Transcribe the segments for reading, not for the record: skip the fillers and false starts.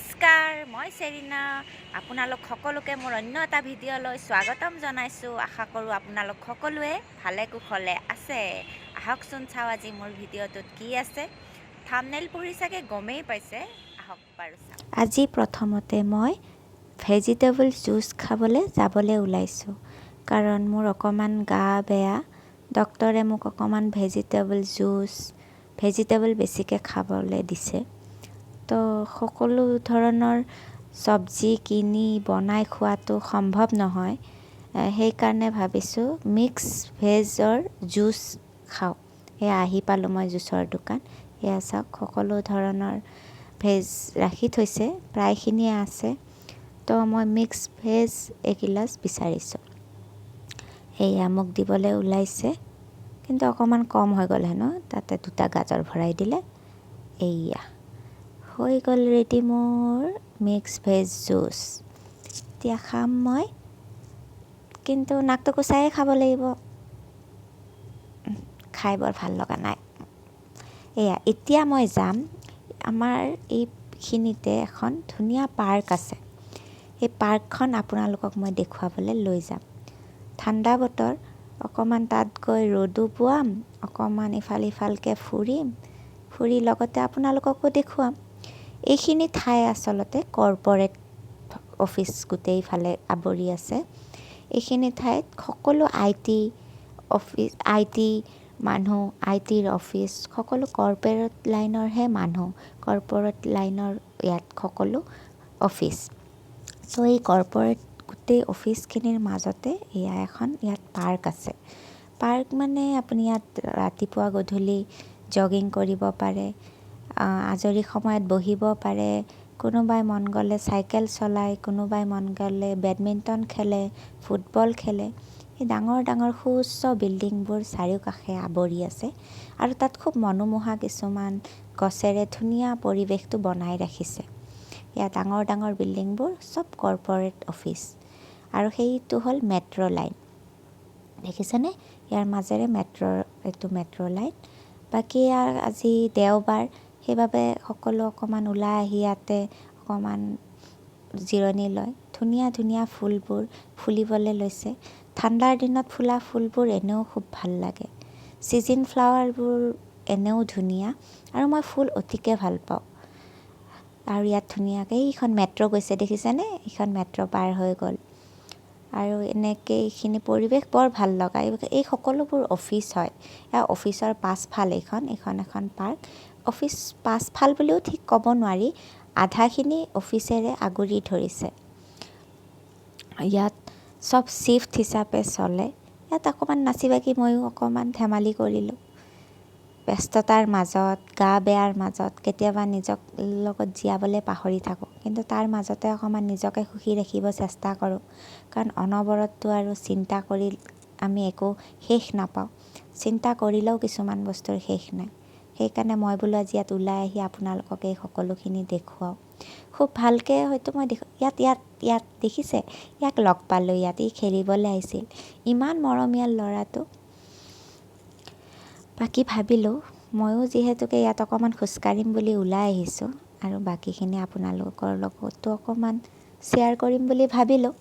নমস্কাৰ, মই চেৰিনা। আপোনালোক সকলোকে মোৰ অন্য এটা ভিডিঅ'লৈ স্বাগতম জনাইছোঁ। আশা কৰোঁ আপোনালোক সকলোৱে ভালে কুশলে আছে। আহকচোন চাওঁ আজি মোৰ ভিডিঅ'টোত কি আছে। থাম্বনেইল পঢ়ি চাগে গমেই পাইছে। আহক বাৰু চাওঁ। আজি প্ৰথমতে মই ভেজিটেবল জুচ খাবলৈ যাবলৈ ওলাইছোঁ, কাৰণ মোৰ অকণমান গা বেয়া। ডক্টৰে মোক অকণমান ভেজিটেবল বেছিকৈ খাবলৈ দিছে। তো সকলো ধৰণৰ চব্জি কিনি বনাই খোৱাটো সম্ভৱ নহয়। সেইকাৰণে ভাবিছোঁ মিক্স ভেজৰ জুচ খাওঁ। সেয়া আহি পালোঁ মই জুচৰ দোকান। সেয়া চাওক, সকলো ধৰণৰ ভেজ ৰাখি থৈছে, প্ৰায়খিনিয়ে আছে। তো মই মিক্স ভেজ এগিলাচ বিচাৰিছোঁ। সেয়া মোক দিবলৈ ওলাইছে, কিন্তু অকণমান কম হৈ গ'ল হেনো। তাতে 2টা গাজৰ ভৰাই দিলে। এইয়া হৈ গ'ল ৰেডি মোৰ মিক্স ভেজ জুচ। এতিয়া খাম মই, কিন্তু নাকটো কুচায়ে খাব লাগিব। খাই বৰ ভাল লগা নাই। এতিয়া মই যাম, আমাৰ এইখিনিতে এখন ধুনীয়া পাৰ্ক আছে। সেই পাৰ্কখন আপোনালোকক মই দেখুৱাবলৈ লৈ যাম। ঠাণ্ডা বতৰ, অকণমান তাত গৈ ৰ'দো পোৱাম, অকণমান ইফালকৈ ফুৰি লগতে আপোনালোককো দেখুৱাম। এইখিনি ঠাই আচলতে কৰ্পৰেট অফিচ গোটেইফালে আৱৰি আছে। এইখিনি ঠাইত সকলো আইটিৰ অফিচ, সকলো কৰ্পৰেট লাইনৰহে মানুহ। কৰ্পৰেট লাইনৰ ইয়াত সকলো অফিচ। চ' এই কৰ্পৰেট গোটেই অফিচখিনিৰ মাজতে ইয়াত পাৰ্ক আছে। পাৰ্ক মানে আপুনি ইয়াত ৰাতিপুৱা গধূলি জগিং কৰিব পাৰে, আজৰি সময়ত বহিব পাৰে। কোনোবাই মন গ'লে চাইকেল চলায়, কোনোবাই মন গ'লে বেডমিণ্টন খেলে, ফুটবল খেলে। এই ডাঙৰ ডাঙৰ সুউচ্চ বিল্ডিংবোৰ চাৰিওকাষে আৱৰি আছে, আৰু তাত খুব মনোমোহা কিছুমান গছেৰে ধুনীয়া পৰিৱেশটো বনাই ৰাখিছে। ইয়াত ডাঙৰ ডাঙৰ বিল্ডিংবোৰ চব কৰ্পৰেট অফিচ। আৰু সেইটো হ'ল মেট্ৰ' লাইন, দেখিছেনে? ইয়াৰ মাজেৰে মেট্ৰ' লাইন। বাকী আজি দেওবাৰ, সেইবাবে সকলো অকণমান ওলাই আহি ইয়াতে অকণমান জিৰণি লয়। ধুনীয়া ধুনীয়া ফুলবোৰ ফুলিবলৈ লৈছে। ঠাণ্ডাৰ দিনত ফুলা ফুলবোৰ এনেও খুব ভাল লাগে। ছিজন ফ্লাৱাৰবোৰ এনেও ধুনীয়া, আৰু মই ফুল অতিকৈ ভাল পাওঁ। আৰু ইয়াত ধুনীয়াকৈ এইখন মেট্ৰ' গৈছে, দেখিছেনে? এইখন মেট্ৰ' পাৰ হৈ গ'ল। আৰু এনেকৈ এইখিনি পৰিৱেশ বৰ ভাল লগা। এই সকলোবোৰ অফিচ হয়। এয়া অফিচৰ পাছফাল এখন পাৰ্ক। অফিচ পাছফাল বুলিও ঠিক ক'ব নোৱাৰি, আধাখিনি অফিচেৰে আগুৰি ধৰিছে। ইয়াত চব শ্বিফ্ট হিচাপে চলে। ইয়াত অকণমান নাচি বাগি ময়ো অকণমান ধেমালি কৰিলোঁ। ব্যস্ততাৰ মাজত, গা বেয়াৰ মাজত কেতিয়াবা নিজক লগত জীয়াবলৈ পাহৰি থাকোঁ, কিন্তু তাৰ মাজতে অকণমান নিজকে সুখী ৰাখিব চেষ্টা কৰোঁ। কাৰণ অনবৰতটো আৰু চিন্তা কৰি আমি একো শেষ নাপাওঁ। চিন্তা কৰিলেও কিছুমান বস্তুৰ শেষ নাই। সেইকাৰণে মই বোলো আজি ইয়াত ওলাই আহি আপোনালোকক এই সকলোখিনি দেখুৱাওঁ। খুব ভালকৈ হয়তো মই ইয়াত দেখিছে, ইয়াক লগ পালোঁ। ইয়াত খেলিবলৈ আহিছিল, ইমান মৰমীয়াল ল'ৰাটো। বাকী ভাবিলোঁ ময়ো যিহেতুকে ইয়াত অকণমান খোজকাঢ়িম বুলি ওলাই আহিছোঁ, আৰু বাকীখিনি আপোনালোকৰ লগতো অকণমান শ্বেয়াৰ কৰিম বুলি ভাবিলোঁ।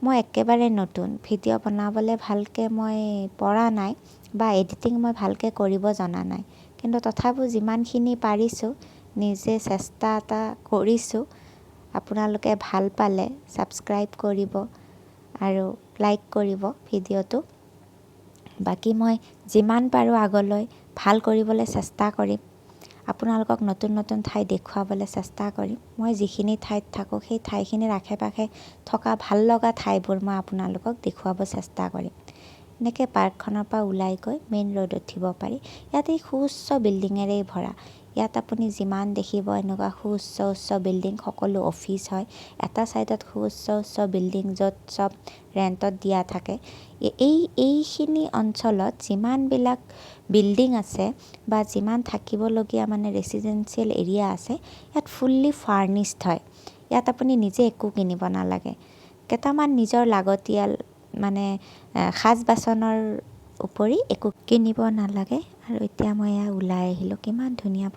মই একেবাৰে নতুন, ভিডিঅ' বনাবলৈ ভালকৈ মই পৰা নাই, বা এডিটিং মই ভালকৈ কৰিব জনা নাই। কিন্তু তথাপিও যিমানখিনি পাৰিছোঁ নিজে চেষ্টা এটা কৰিছোঁ। আপোনালোকে ভাল পালে ছাবস্ক্ৰাইব কৰিব আৰু লাইক কৰিব ভিডিঅ'টো। বাকী মই যিমান পাৰোঁ আগলৈ ভাল কৰিবলৈ চেষ্টা কৰিম। আপোনালোকক নতুন নতুন ঠাই দেখুৱাবলৈ চেষ্টা কৰিম। মই যিখিনি ঠাইত থাকোঁ সেই ঠাইখিনিৰ আশে পাশে থকা ভাল লগা ঠাইবোৰ মই আপোনালোকক দেখুৱাব চেষ্টা কৰিম। এনেকৈ পাৰ্কখনৰ পৰা ওলাই গৈ মেইন ৰোড উঠিব পাৰি। ইয়াত এই সুউচ্চ বিল্ডিঙেৰেই ভৰা। ইয়াত আপুনি যিমান দেখিব এনেকুৱা সুউচ্চ বিল্ডিং, সকলো অফিচ হয়। এটা ছাইডত সুউচ্চ বিল্ডিং, য'ত চব ৰেণ্টত দিয়া থাকে। এইখিনি অঞ্চলত যিমানবিলাক বিল্ডিং আছে বা যিমান থাকিবলগীয়া মানে ৰেচিডেঞ্চিয়েল এৰিয়া আছে, ইয়াত ফুল্লি ফাৰ্নিছড হয়। ইয়াত আপুনি নিজে একো কিনিব নালাগে। কেইটামান নিজৰ লাগতিয়াল মানে সাজ বাচনৰ উপৰি একো কিনিব নালাগে। আৰু এতিয়া মই ওলাই আহিলোঁ, কিমান ধুনীয়া